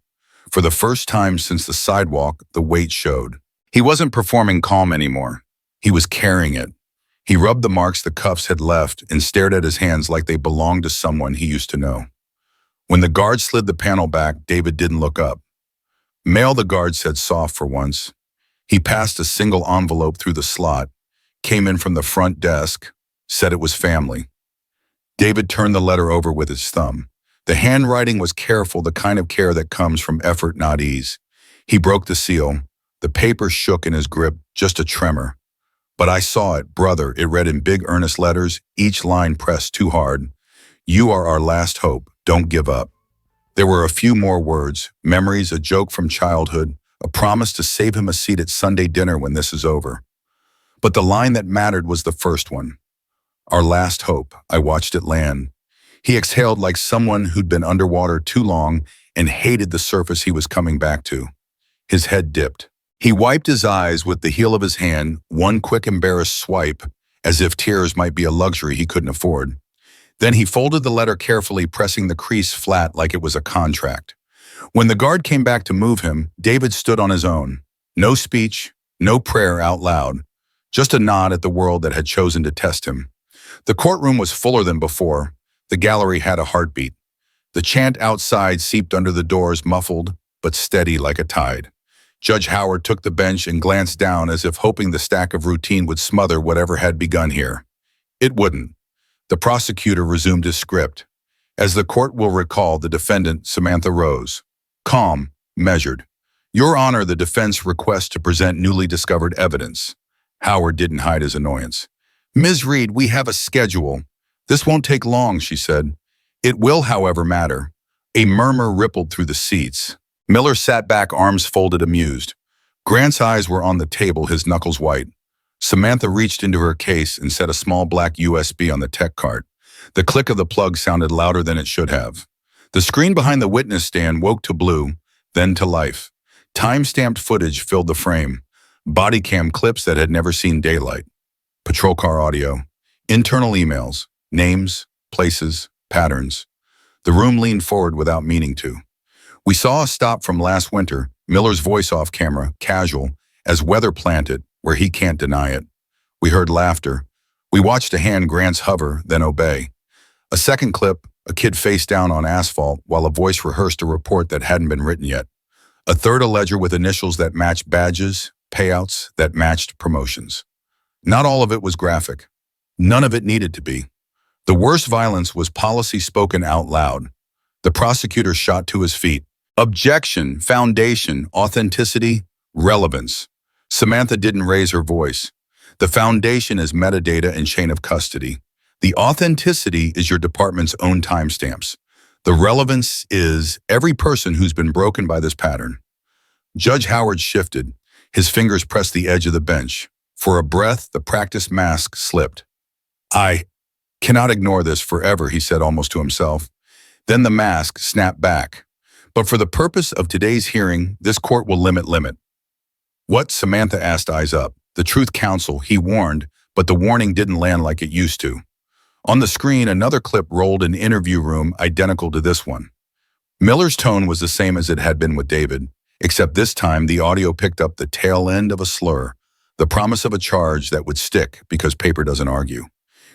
For the first time since the sidewalk, the weight showed. He wasn't performing calm anymore. He was carrying it. He rubbed the marks the cuffs had left and stared at his hands like they belonged to someone he used to know. When the guard slid the panel back, David didn't look up. "Mail," the guard said, soft for once. He passed a single envelope through the slot, came in from the front desk, said it was family. David turned the letter over with his thumb. The handwriting was careful, the kind of care that comes from effort, not ease. He broke the seal. The paper shook in his grip, just a tremor. But I saw it, brother. It read in big earnest letters, each line pressed too hard. You are our last hope. Don't give up. There were a few more words, memories, a joke from childhood, a promise to save him a seat at Sunday dinner when this is over. But the line that mattered was the first one. Our last hope. I watched it land. He exhaled like someone who'd been underwater too long and hated the surface he was coming back to. His head dipped. He wiped his eyes with the heel of his hand, one quick embarrassed swipe, as if tears might be a luxury he couldn't afford. Then he folded the letter carefully, pressing the crease flat like it was a contract. When the guard came back to move him, David stood on his own. No speech, no prayer out loud, just a nod at the world that had chosen to test him. The courtroom was fuller than before. The gallery had a heartbeat. The chant outside seeped under the doors, muffled but steady like a tide. Judge Howard took the bench and glanced down as if hoping the stack of routine would smother whatever had begun here. It wouldn't. The prosecutor resumed his script. As the court will recall, the defendant, Samantha, rose. Calm, measured. Your Honor, the defense requests to present newly discovered evidence. Howard didn't hide his annoyance. Ms. Reed, we have a schedule. This won't take long, she said. It will, however, matter. A murmur rippled through the seats. Miller sat back, arms folded, amused. Grant's eyes were on the table, his knuckles white. Samantha reached into her case and set a small black USB on the tech cart. The click of the plug sounded louder than it should have. The screen behind the witness stand woke to blue, then to life. Time-stamped footage filled the frame. Body cam clips that had never seen daylight. Patrol car audio. Internal emails. Names, places, patterns. The room leaned forward without meaning to. We saw a stop from last winter, Miller's voice off camera, casual, as weather planted, where he can't deny it. We heard laughter. We watched a hand Grant's hover, then obey. A second clip, a kid face down on asphalt while a voice rehearsed a report that hadn't been written yet. A third, a ledger with initials that matched badges, payouts that matched promotions. Not all of it was graphic. None of it needed to be. The worst violence was policy spoken out loud. The prosecutor shot to his feet. Objection, foundation, authenticity, relevance. Samantha didn't raise her voice. The foundation is metadata and chain of custody. The authenticity is your department's own timestamps. The relevance is every person who's been broken by this pattern. Judge Howard shifted. His fingers pressed the edge of the bench. For a breath, the practice mask slipped. I cannot ignore this forever, he said almost to himself. Then the mask snapped back. But for the purpose of today's hearing, this court will limit. What? Samantha asked, eyes up. The truth counsel, he warned, but the warning didn't land like it used to. On the screen, another clip rolled in interview room identical to this one. Miller's tone was the same as it had been with David, except this time the audio picked up the tail end of a slur, the promise of a charge that would stick because paper doesn't argue.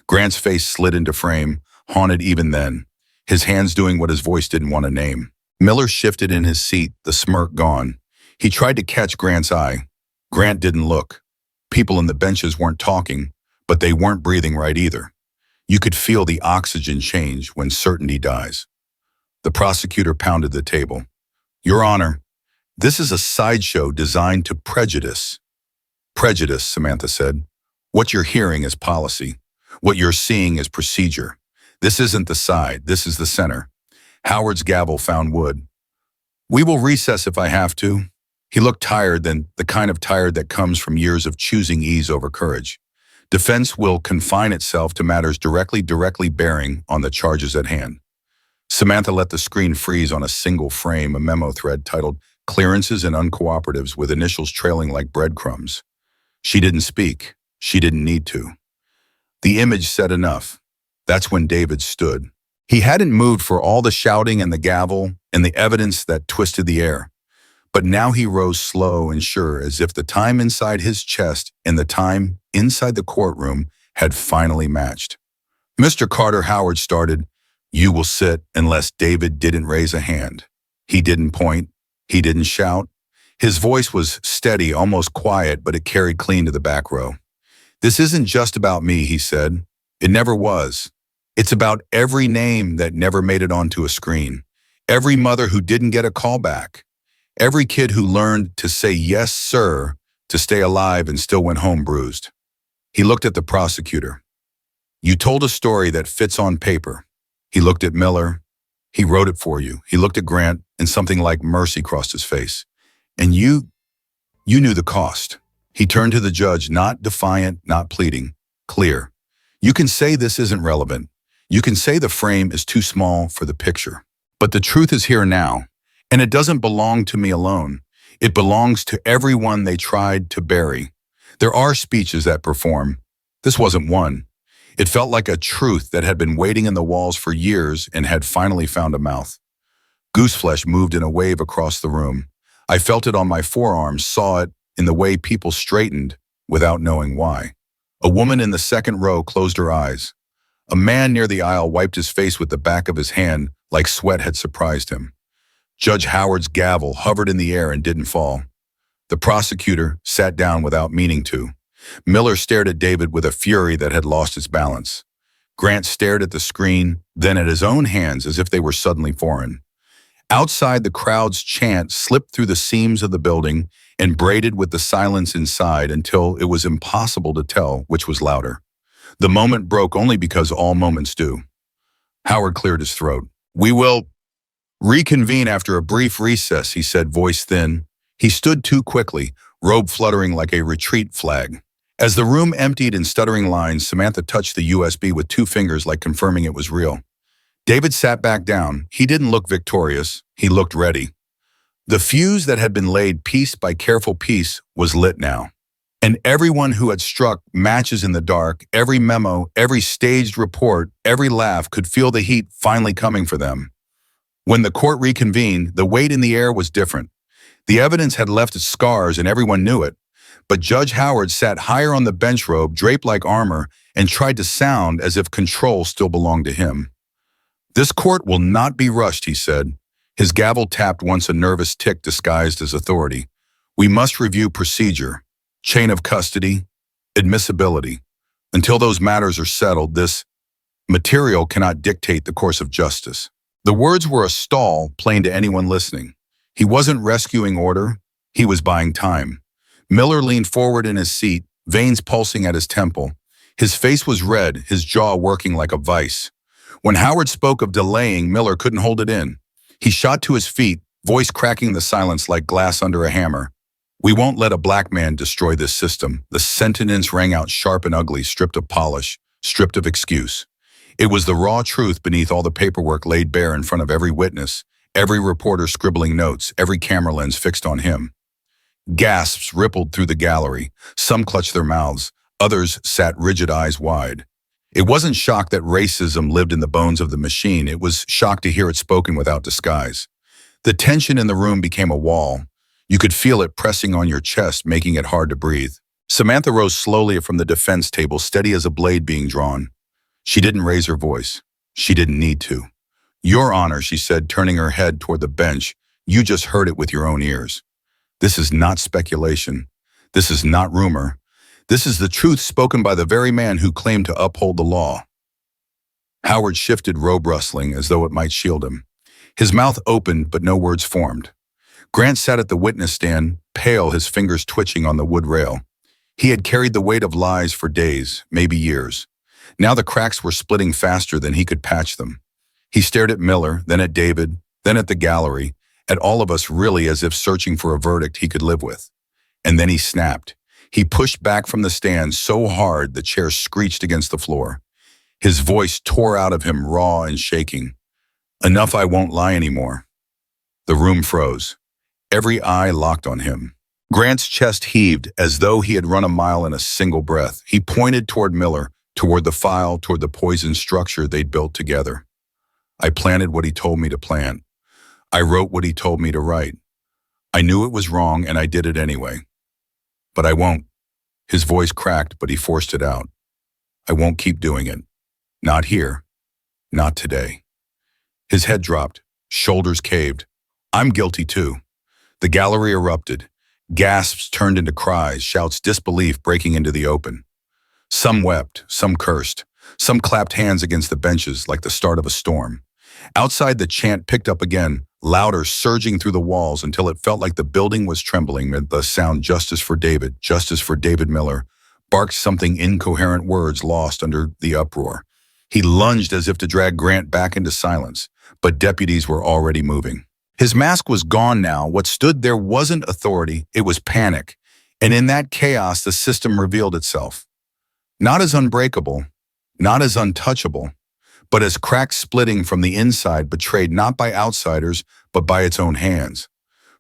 Grant's face slid into frame, haunted even then, his hands doing what his voice didn't want to name. Miller shifted in his seat, the smirk gone. He tried to catch Grant's eye. Grant didn't look. People in the benches weren't talking, but they weren't breathing right either. You could feel the oxygen change when certainty dies. The prosecutor pounded the table. Your Honor, this is a sideshow designed to prejudice. Prejudice, Samantha said. What you're hearing is policy. What you're seeing is procedure. This isn't the side, this is the center. Howard's gavel found wood. We will recess if I have to. He looked tired, then the kind of tired that comes from years of choosing ease over courage. Defense will confine itself to matters directly bearing on the charges at hand. Samantha let the screen freeze on a single frame, a memo thread titled Clearances and Uncooperatives with initials trailing like breadcrumbs. She didn't speak. She didn't need to. The image said enough. That's when David stood. He hadn't moved for all the shouting and the gavel and the evidence that twisted the air. But now he rose slow and sure, as if the time inside his chest and the time inside the courtroom had finally matched. Mr. Carter, Howard started, you will sit unless David didn't raise a hand. He didn't point. He didn't shout. His voice was steady, almost quiet, but it carried clean to the back row. This isn't just about me, he said. It never was. It's about every name that never made it onto a screen. Every mother who didn't get a call back. Every kid who learned to say yes, sir, to stay alive and still went home bruised. He looked at the prosecutor. You told a story that fits on paper. He looked at Miller. He wrote it for you. He looked at Grant, and something like mercy crossed his face. And you knew the cost. He turned to the judge, not defiant, not pleading, clear. You can say this isn't relevant. You can say the frame is too small for the picture. But the truth is here now, and it doesn't belong to me alone. It belongs to everyone they tried to bury. There are speeches that perform. This wasn't one. It felt like a truth that had been waiting in the walls for years and had finally found a mouth. Gooseflesh moved in a wave across the room. I felt it on my forearms, saw it in the way people straightened without knowing why. A woman in the second row closed her eyes. A man near the aisle wiped his face with the back of his hand like sweat had surprised him. Judge Howard's gavel hovered in the air and didn't fall. The prosecutor sat down without meaning to. Miller stared at David with a fury that had lost its balance. Grant stared at the screen, then at his own hands as if they were suddenly foreign. Outside, the crowd's chant slipped through the seams of the building and braided with the silence inside until it was impossible to tell which was louder. The moment broke only because all moments do. Howard cleared his throat. We will reconvene after a brief recess, he said, voice thin. He stood too quickly, robe fluttering like a retreat flag. As the room emptied in stuttering lines, Samantha touched the USB with 2 fingers like confirming it was real. David sat back down. He didn't look victorious. He looked ready. The fuse that had been laid piece by careful piece was lit now. And everyone who had struck matches in the dark, every memo, every staged report, every laugh could feel the heat finally coming for them. When the court reconvened, the weight in the air was different. The evidence had left its scars and everyone knew it. But Judge Howard sat higher on the bench robe, draped like armor, and tried to sound as if control still belonged to him. This court will not be rushed, he said. His gavel tapped once a nervous tick disguised as authority. We must review procedure, chain of custody, admissibility. Until those matters are settled, this material cannot dictate the course of justice. The words were a stall, plain to anyone listening. He wasn't rescuing order. He was buying time. Miller leaned forward in his seat, veins pulsing at his temple. His face was red, his jaw working like a vice. When Howard spoke of delaying, Miller couldn't hold it in. He shot to his feet, voice cracking the silence like glass under a hammer. We won't let a black man destroy this system. The sentence rang out sharp and ugly, stripped of polish, stripped of excuse. It was the raw truth beneath all the paperwork laid bare in front of every witness, every reporter scribbling notes, every camera lens fixed on him. Gasps rippled through the gallery. Some clutched their mouths. Others sat rigid, eyes wide. It wasn't shock that racism lived in the bones of the machine. It was shock to hear it spoken without disguise. The tension in the room became a wall. You could feel it pressing on your chest, making it hard to breathe. Samantha rose slowly from the defense table, steady as a blade being drawn. She didn't raise her voice. She didn't need to. Your Honor, she said, turning her head toward the bench, you just heard it with your own ears. This is not speculation. This is not rumor. This is the truth spoken by the very man who claimed to uphold the law. Howard shifted, robe rustling, as though it might shield him. His mouth opened, but no words formed. Grant sat at the witness stand, pale, his fingers twitching on the wood rail. He had carried the weight of lies for days, maybe years. Now the cracks were splitting faster than he could patch them. He stared at Miller, then at David, then at the gallery, at all of us, really as if searching for a verdict he could live with. And then he snapped. He pushed back from the stand so hard the chair screeched against the floor. His voice tore out of him, raw and shaking. Enough, I won't lie anymore. The room froze. Every eye locked on him. Grant's chest heaved as though he had run a mile in a single breath. He pointed toward Miller, toward the file, toward the poisoned structure they'd built together. I planted what he told me to plant. I wrote what he told me to write. I knew it was wrong, and I did it anyway. But I won't. His voice cracked, but he forced it out. I won't keep doing it. Not here. Not today. His head dropped. Shoulders caved. I'm guilty too. The gallery erupted. Gasps turned into cries, shouts, disbelief breaking into the open. Some wept, some cursed. Some clapped hands against the benches like the start of a storm. Outside, the chant picked up again, louder, surging through the walls until it felt like the building was trembling with the sound, justice for David Miller, barked something incoherent words lost under the uproar. He lunged as if to drag Grant back into silence, but deputies were already moving. His mask was gone now. What stood there wasn't authority, it was panic. And in that chaos, the system revealed itself. Not as unbreakable, not as untouchable, but as cracks splitting from the inside, betrayed not by outsiders, but by its own hands.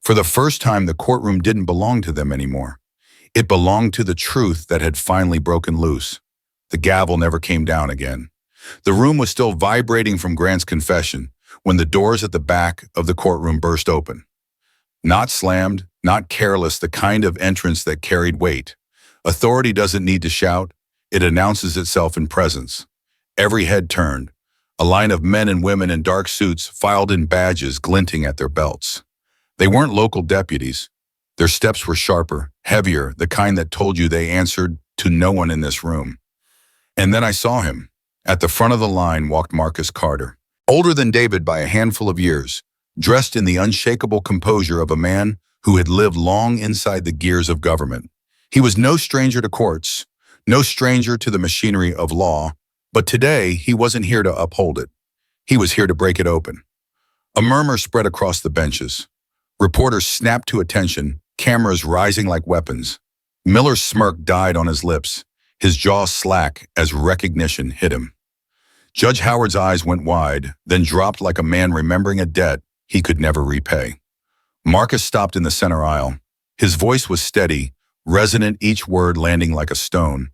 For the first time, the courtroom didn't belong to them anymore. It belonged to the truth that had finally broken loose. The gavel never came down again. The room was still vibrating from Grant's confession when the doors at the back of the courtroom burst open. Not slammed, not careless, the kind of entrance that carried weight. Authority doesn't need to shout, it announces itself in presence. Every head turned. A line of men and women in dark suits filed in, badges glinting at their belts. They weren't local deputies. Their steps were sharper, heavier, the kind that told you they answered to no one in this room. And then I saw him. At the front of the line walked Marcus Carter, older than David by a handful of years, dressed in the unshakable composure of a man who had lived long inside the gears of government. He was no stranger to courts, no stranger to the machinery of law, but today he wasn't here to uphold it. He was here to break it open. A murmur spread across the benches. Reporters snapped to attention, cameras rising like weapons. Miller's smirk died on his lips, his jaw slack as recognition hit him. Judge Howard's eyes went wide, then dropped like a man remembering a debt he could never repay. Marcus stopped in the center aisle. His voice was steady, resonant, each word landing like a stone.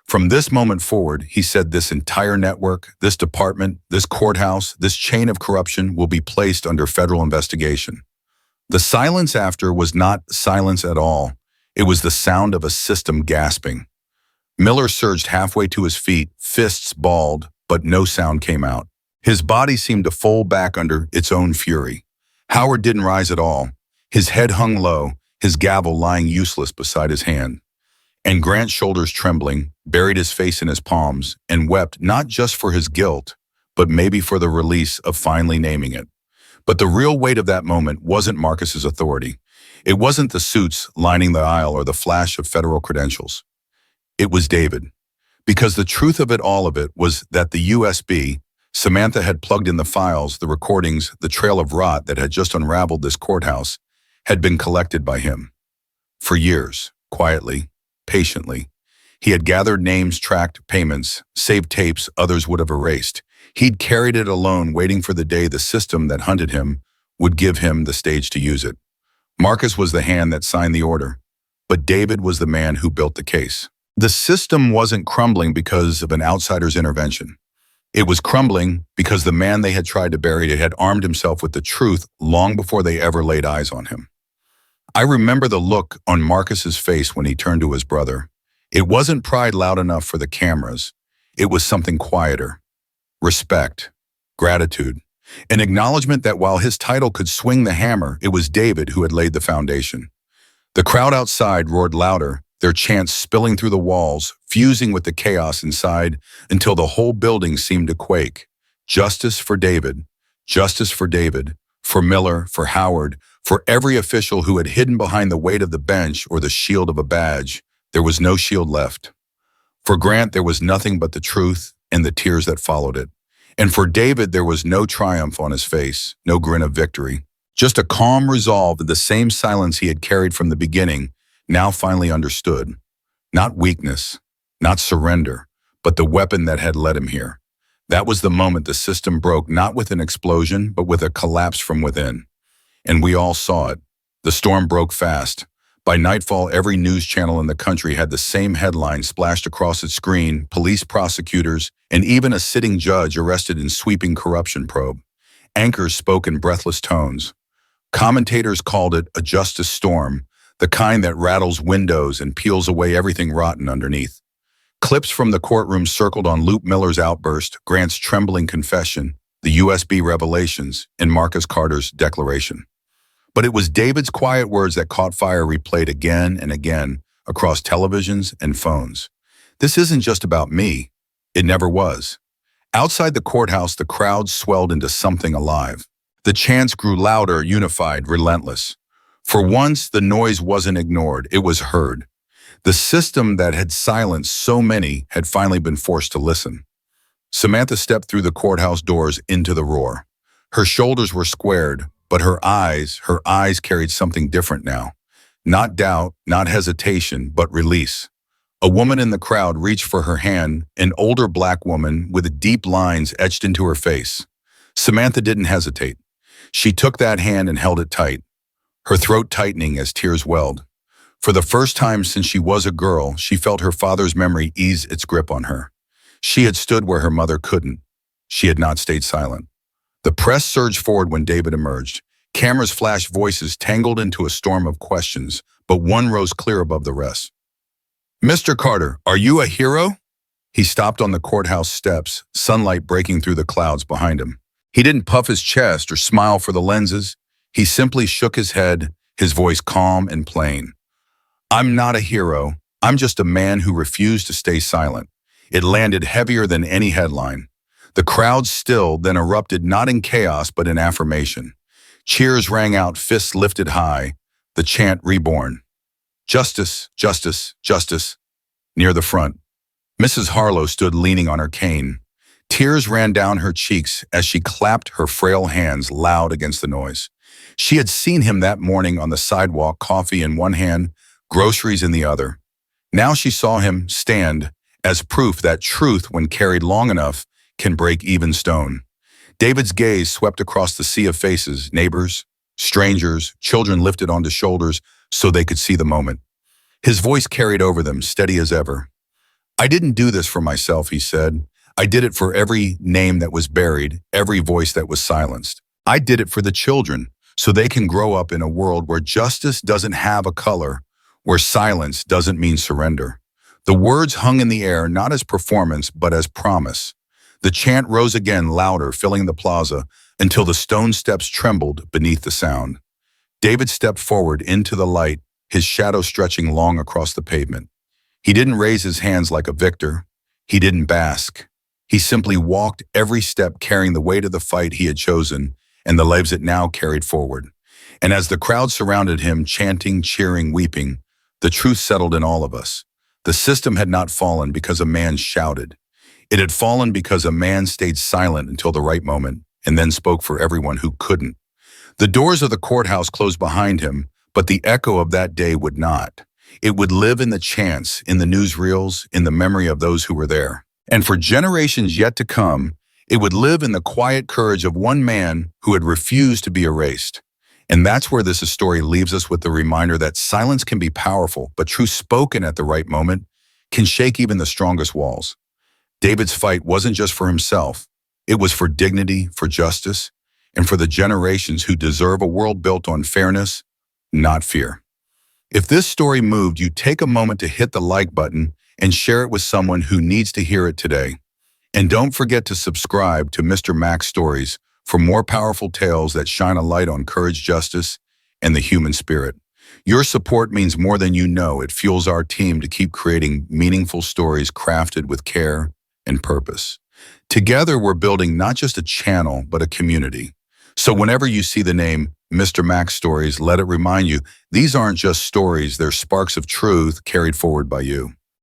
From this moment forward, he said, this entire network, this department, this courthouse, this chain of corruption will be placed under federal investigation. The silence after was not silence at all. It was the sound of a system gasping. Miller surged halfway to his feet, fists balled, but no sound came out. His body seemed to fold back under its own fury. Howard didn't rise at all. His head hung low, his gavel lying useless beside his hand. And Grant's shoulders trembling, buried his face in his palms, and wept not just for his guilt, but maybe for the release of finally naming it. But the real weight of that moment wasn't Marcus's authority. It wasn't the suits lining the aisle or the flash of federal credentials. It was David. Because the truth of it was that the USB, Samantha had plugged in the files, the recordings, the trail of rot that had just unraveled this courthouse, had been collected by him. For years, quietly, patiently, he had gathered names, tracked payments, saved tapes others would have erased. He'd carried it alone, waiting for the day the system that hunted him would give him the stage to use it. Marcus was the hand that signed the order, but David was the man who built the case. The system wasn't crumbling because of an outsider's intervention. It was crumbling because the man they had tried to bury it had armed himself with the truth long before they ever laid eyes on him. I remember the look on Marcus's face when he turned to his brother. It wasn't pride loud enough for the cameras. It was something quieter. Respect, gratitude, an acknowledgement that while his title could swing the hammer, it was David who had laid the foundation. The crowd outside roared louder, their chants spilling through the walls, fusing with the chaos inside until the whole building seemed to quake. Justice for David, justice for David, for Miller, for Howard, for every official who had hidden behind the weight of the bench or the shield of a badge. There was no shield left. For Grant, there was nothing but the truth and the tears that followed it. And for David, there was no triumph on his face, no grin of victory. Just a calm resolve that the same silence he had carried from the beginning now finally understood. Not weakness, not surrender, but the weapon that had led him here. That was the moment the system broke, not with an explosion, but with a collapse from within. And we all saw it. The storm broke fast. By nightfall, every news channel in the country had the same headline splashed across its screen: police, prosecutors, and even a sitting judge arrested in sweeping corruption probe. Anchors spoke in breathless tones. Commentators called it a justice storm, the kind that rattles windows and peels away everything rotten underneath. Clips from the courtroom circled on Luke Miller's outburst, Grant's trembling confession, the USB revelations, and Marcus Carter's declaration. But it was David's quiet words that caught fire, replayed again and again across televisions and phones. This isn't just about me. It never was. Outside the courthouse, the crowd swelled into something alive. The chants grew louder, unified, relentless. For once, the noise wasn't ignored, it was heard. The system that had silenced so many had finally been forced to listen. Samantha stepped through the courthouse doors into the roar. Her shoulders were squared, but her eyes carried something different now. Not doubt, not hesitation, but release. A woman in the crowd reached for her hand, an older black woman with deep lines etched into her face. Samantha didn't hesitate. She took that hand and held it tight, her throat tightening as tears welled. For the first time since she was a girl, she felt her father's memory ease its grip on her. She had stood where her mother couldn't. She had not stayed silent. The press surged forward when David emerged. Cameras flashed, voices tangled into a storm of questions, but one rose clear above the rest. "Mr. Carter, are you a hero?" He stopped on the courthouse steps, sunlight breaking through the clouds behind him. He didn't puff his chest or smile for the lenses. He simply shook his head, his voice calm and plain. "I'm not a hero. I'm just a man who refused to stay silent." It landed heavier than any headline. The crowd stilled, then erupted not in chaos but in affirmation. Cheers rang out, fists lifted high, the chant reborn. "Justice, justice, justice." Near the front, Mrs. Harlow stood leaning on her cane. Tears ran down her cheeks as she clapped her frail hands loud against the noise. She had seen him that morning on the sidewalk, coffee in one hand, groceries in the other. Now she saw him stand as proof that truth, when carried long enough, can break even stone. David's gaze swept across the sea of faces, neighbors, strangers, children lifted onto shoulders so they could see the moment. His voice carried over them, steady as ever. "I didn't do this for myself," he said. "I did it for every name that was buried, every voice that was silenced. I did it for the children, so they can grow up in a world where justice doesn't have a color, where silence doesn't mean surrender." The words hung in the air, not as performance, but as promise. The chant rose again, louder, filling the plaza, until the stone steps trembled beneath the sound. David stepped forward into the light, his shadow stretching long across the pavement. He didn't raise his hands like a victor. He didn't bask. He simply walked every step, carrying the weight of the fight he had chosen and the lives it now carried forward. And as the crowd surrounded him, chanting, cheering, weeping, the truth settled in all of us. The system had not fallen because a man shouted. It had fallen because a man stayed silent until the right moment and then spoke for everyone who couldn't. The doors of the courthouse closed behind him, but the echo of that day would not. It would live in the chants, in the newsreels, in the memory of those who were there. And for generations yet to come, it would live in the quiet courage of one man who had refused to be erased. And that's where this story leaves us, with the reminder that silence can be powerful, but truth spoken at the right moment can shake even the strongest walls. David's fight wasn't just for himself. It was for dignity, for justice, and for the generations who deserve a world built on fairness, not fear. If this story moved you, take a moment to hit the like button and share it with someone who needs to hear it today. And don't forget to subscribe to Mr. Max Stories for more powerful tales that shine a light on courage, justice, and the human spirit. Your support means more than you know. It fuels our team to keep creating meaningful stories crafted with care and purpose. Together, we're building not just a channel, but a community. So whenever you see the name Mr. Max Stories, let it remind you, these aren't just stories, they're sparks of truth carried forward by you.